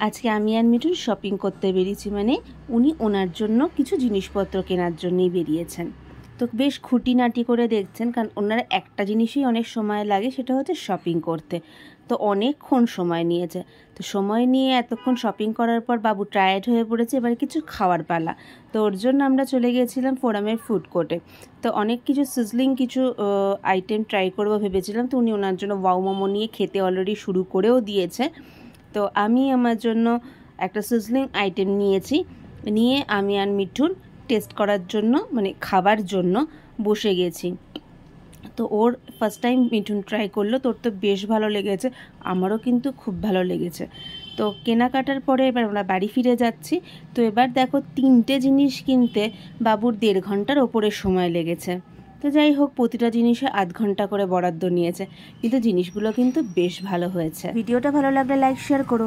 আজকে আমি আর মিঠুন শপিং করতে বেরিয়েছি, মানে উনি ওনার জন্য কিছু জিনিসপত্র কেনার জন্যই বেরিয়েছেন। তো বেশ খুঁটিনাটি করে দেখছেন, কারণ ওনার একটা জিনিসই অনেক সময় লাগে, সেটা হচ্ছে শপিং করতে। তো অনেকক্ষণ সময় নিয়েছে। তো সময় নিয়ে এতক্ষণ শপিং করার পর বাবু টায়ার্ড হয়ে পড়েছে, এবার কিছু খাওয়ার পালা। তো ওর জন্য আমরা চলে গিয়েছিলাম ফোরামের ফুড কোর্টে। তো অনেক কিছু সিজলিং কিছু আইটেম ট্রাই করবো ভেবেছিলাম। তো উনি ওনার জন্য ওয়াও মোমো নিয়ে খেতে অলরেডি শুরু করেও দিয়েছে। তো আমি আমার জন্য একটা সিজলিং আইটেম নিয়েছি, নিয়ে আমি আর মিঠুন টেস্ট করার জন্য, মানে খাবার জন্য বসে গেছি। তো ওর ফার্স্ট টাইম মিঠুন ট্রাই করলো, তোর তো বেশ ভালো লেগেছে, আমারও কিন্তু খুব ভালো লেগেছে। তো কেনাকাটার পরে এবার আমরা বাড়ি ফিরে যাচ্ছি। তো এবার দেখো 3টে জিনিস কিনতে বাবুর 1.5 ঘন্টার ওপরে সময় লেগেছে। তো যাই হোক, প্রতিটা জিনিসে আধ ঘন্টা করে বরাদ্দ নিয়েছে, কিন্তু জিনিসগুলো কিন্তু বেশ ভালো হয়েছে। ভিডিওটা ভালো লাগলে লাইক শেয়ার করো।